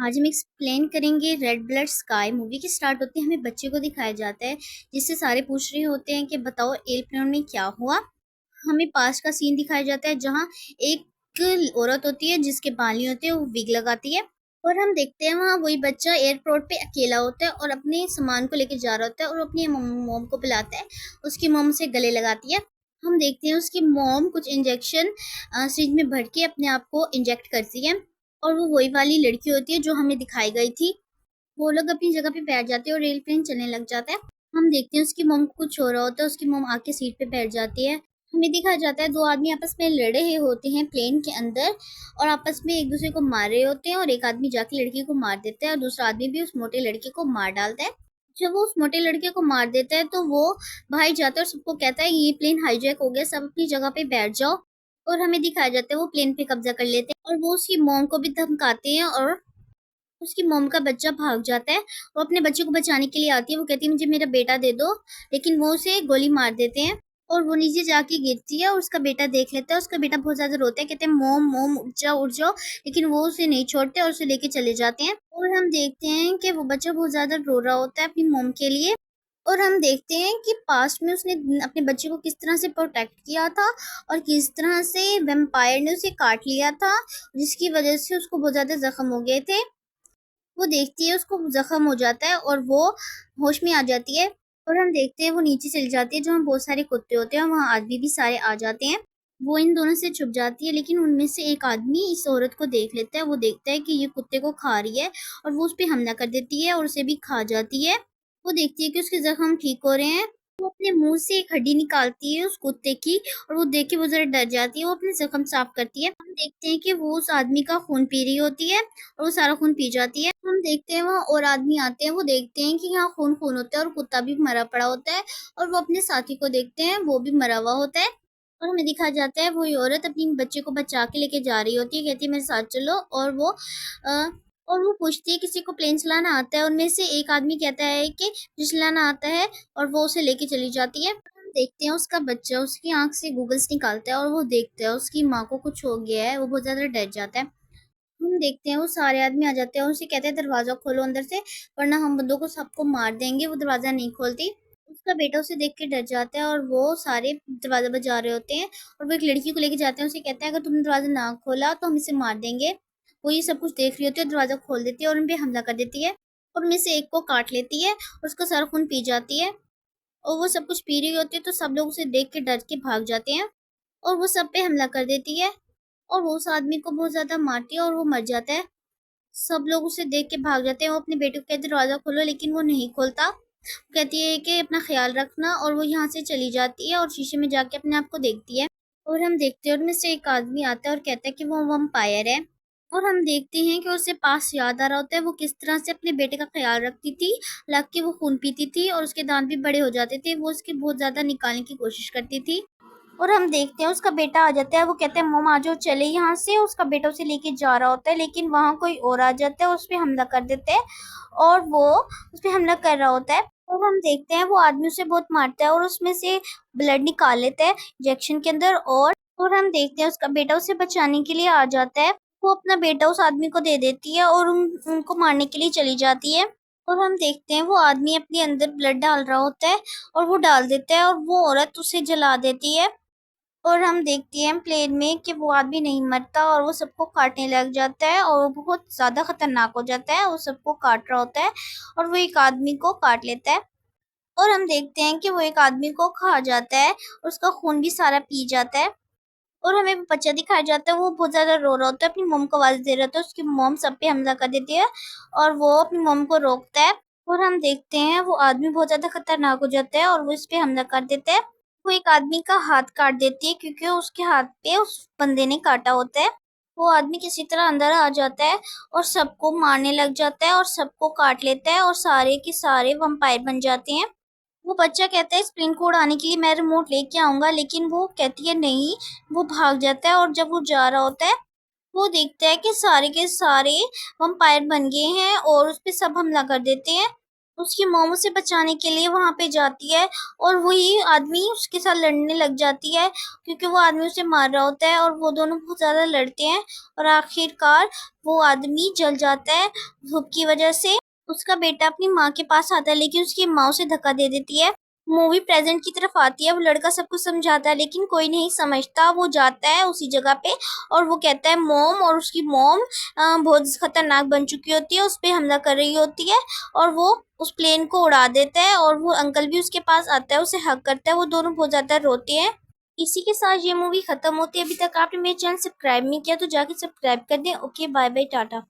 आज हम एक्सप्लेन करेंगे रेड ब्लड स्काई मूवी की स्टार्ट होती है। हमें बच्चे को दिखाया जाता है जिससे सारे पूछ रहे होते हैं कि बताओ एयरप्लेन में क्या हुआ। हमें पास का सीन दिखाया जाता है जहाँ एक औरत होती है जिसके बाल नहीं होते, वो विग लगाती है। और हम देखते हैं वहाँ वही बच्चा एयरपोर्ट पे अकेला होता है और अपने सामान को लेके जा रहा होता है और अपनी मोम को बुलाता है। उसकी मोम से गले लगाती है। हम देखते हैं उसकी मोम कुछ इंजेक्शन सिरिंज में भर के अपने आप को इंजेक्ट करती है। और वो वही वाली लड़की होती है जो हमें दिखाई गई थी। वो लोग अपनी जगह पे बैठ जाते हैं और एयरप्लेन चलने लग जाता है। हम देखते हैं उसकी मॉम को कुछ हो रहा होता है, उसकी मॉम आके सीट पे बैठ जाती है। हमें दिखाया जाता है दो आदमी आपस में लड़ रहे होते हैं प्लेन के अंदर और आपस में एक दूसरे को मार रहे होते हैं। और एक आदमी जाके लड़की को मार देता है और दूसरा आदमी भी उस मोटे लड़के को मार डालता है। जब वो उस मोटे लड़के को मार देता है तो वो भाई जाता है और सबको कहता है ये प्लेन हाईजैक हो गया, सब अपनी जगह पे बैठ जाओ। और हमें दिखाया जाता है वो प्लेन पे कब्जा कर लेते हैं और वो उसकी मॉम को भी धमकाते हैं और उसकी मॉम का बच्चा भाग जाता है। वो अपने बच्चे को बचाने के लिए आती है, वो कहती है मुझे मेरा बेटा दे दो, लेकिन वो उसे गोली मार देते हैं और वो नीचे जाके गिरती है और उसका बेटा देख लेता है। उसका बेटा बहुत ज्यादा रोता है, कहते हैं मोम मोम उठ जाओ, लेकिन वो उसे नहीं छोड़ते और उसे लेके चले जाते हैं। और हम देखते हैं कि वो बच्चा बहुत ज्यादा रो रहा होता है अपनी मोम के लिए। और हम देखते हैं कि पास्ट में उसने अपने बच्चे को किस तरह से प्रोटेक्ट किया था और किस तरह से वेम्पायर ने उसे काट लिया था, जिसकी वजह से उसको बहुत ज्यादा जख्म हो गए थे। वो देखती है उसको जख्म हो जाता है और वो होश में आ जाती है। और हम देखते हैं वो नीचे चली जाती है जहाँ बहुत सारे कुत्ते होते हैं, वहाँ आदमी भी सारे आ जाते हैं। वो इन दोनों से छुप जाती है, लेकिन उनमें से एक आदमी इस औरत को देख लेता है। वो देखता है कि ये कुत्ते को खा रही है और वो उस पर हमला कर देती है और उसे भी खा जाती है। वो देखती है कि उसके जख्म ठीक हो रहे हैं। वो अपने मुंह से एक हड्डी निकालती है उस कुत्ते की और वो देख के वो जरा डर जाती है। वो अपने जख्म साफ करती है। हम देखते हैं कि वो उस आदमी का खून पी रही होती है और वो सारा खून पी जाती है। हम देखते हैं वहाँ और आदमी आते हैं, वो देखते हैं कि यहाँ खून खून होता है और कुत्ता भी मरा पड़ा होता है। और वो अपने साथी को देखते हैं, वो भी मरा हुआ होता है। और हमें दिखाया जाता है वही औरत अपनी बच्चे को बचा के लेके जा रही होती है, कहती है मेरे साथ चलो। अ, और वो पूछती है किसी को प्लेन चलाना आता है। उनमें से एक आदमी कहता है कि मुझे चलाना आता है और वो उसे लेके चली जाती है। हम देखते हैं उसका बच्चा उसकी आंख से गूगल्स निकालता है और वो देखता है उसकी माँ को कुछ हो गया है। वो बहुत ज्यादा डर जाता है। हम देखते हैं वो सारे आदमी आ जाते हैं और उसे कहते हैं दरवाजा खोलो अंदर से, वरना हम बंदों को सबको मार देंगे। वो दरवाजा नहीं खोलती। उसका बेटा उसे देख के डर जाता है और वो सारे दरवाजा बजा रहे होते हैं। और वो एक लड़की को लेके जाते हैं, उसे कहता है अगर तुमने दरवाजा ना खोला तो हम इसे मार देंगे। वो ये सब कुछ देख रही होती है, दरवाजा खोल देती है और उन पे हमला कर देती है। और उनमें से एक को काट लेती है और उसका सारा खून पी जाती है। और वो सब कुछ पी रही होती है तो सब लोग उसे देख के डर के भाग जाते हैं और वो सब पे हमला कर देती है। और वो उस आदमी को बहुत ज्यादा मारती है और वो मर जाता है। सब लोग उसे देख के भाग जाते हैं। वो अपने बेटे को कहते दरवाजा खोलो, लेकिन वो नहीं खोलता। वो कहती है कि अपना ख्याल रखना, और वो यहाँ से चली जाती है और शीशे में जाके अपने आप को देखती है। और हम देखते हैं उनमें से एक आदमी आता है और कहता है कि वो वम्पायर है। और हम देखते हैं कि उसे पास याद आ रहा होता है वो किस तरह से अपने बेटे का ख्याल रखती थी। हालांकि वो खून पीती थी और उसके दांत भी बड़े हो जाते थे, वो उसकी बहुत ज्यादा निकालने की कोशिश करती थी। और हम देखते हैं उसका बेटा आ जाता है, वो कहता है मोम आ जाओ चले यहाँ से। उसका बेटा उसे लेके जा रहा होता है, लेकिन वहां कोई और आ जाता है, उस पे हमला कर देते हैं और वो उस पे हमला कर रहा होता है। और हम देखते हैं वो आदमी उसे बहुत मारता है और उसमें से ब्लड निकाल लेता है इंजेक्शन के अंदर। और हम देखते हैं उसका बेटा उसे बचाने के लिए आ जाता है। वो अपना बेटा उस आदमी को दे देती है और उनको मारने के लिए चली जाती है। और हम देखते हैं वो आदमी अपने अंदर ब्लड डाल रहा होता है और वो डाल देता है और वो औरत उसे जला देती है। और हम देखते हैं प्लेन में कि वो आदमी नहीं मरता और वो सबको काटने लग जाता है और वो बहुत ज्यादा खतरनाक हो जाता है। वो सबको काट रहा होता है और वो एक आदमी को काट लेता है। और हम देखते हैं कि वो एक आदमी को खा जाता है और उसका खून भी सारा पी जाता है। और हमें वो बच्चा दिखाया जाता है, वो बहुत ज्यादा रो रहा होता है, अपनी मोम को आवाज दे रहा होता है। उसकी मोम सब पे हमला कर देती है और वो अपनी मोम को रोकता है। और हम देखते हैं वो आदमी बहुत ज्यादा खतरनाक हो जाता है और वो इस पे हमला कर देता है। वो एक आदमी का हाथ काट देती है क्योंकि उसके हाथ पे उस बंदे ने काटा होता है। वो आदमी किसी तरह अंदर आ जाता है और सबको मारने लग जाता है और सबको काट लेता है और सारे के सारे वंपायर बन जाते हैं। वो बच्चा कहता है स्प्रिंग को उड़ाने के लिए मैं रिमोट लेके आऊंगा, लेकिन वो कहती है नहीं। वो भाग जाता है और जब वो जा रहा होता है वो देखता है कि सारे के सारे वंपायर बन गए हैं और उस पे सब हमला कर देते हैं। उसकी मॉम उसे बचाने के लिए वहां पे जाती है और वही आदमी उसके साथ लड़ने लग जाती है क्योंकि वो आदमी उसे मार रहा होता है और वो दोनों बहुत ज्यादा लड़ते हैं और आखिरकार वो आदमी जल जाता है धूप की वजह से। उसका बेटा अपनी माँ के पास आता है लेकिन उसकी माँ उसे धक्का दे देती है। मूवी प्रेजेंट की तरफ आती है, वो लड़का सब कुछ समझाता है लेकिन कोई नहीं समझता। वो जाता है उसी जगह पे और वो कहता है मॉम, और उसकी मॉम बहुत खतरनाक बन चुकी होती है, उस पे हमला कर रही होती है और वो उस प्लेन को उड़ा देता है और वो अंकल भी उसके पास आता है, उसे हक करता है। वो दोनों बहुत ज्यादा रोते हैं। इसी के साथ ये मूवी खत्म होती है। अभी तक आपने मेरे चैनल सब्सक्राइब नहीं किया तो जाके सब्सक्राइब कर दें। Okay, bye bye, Tata.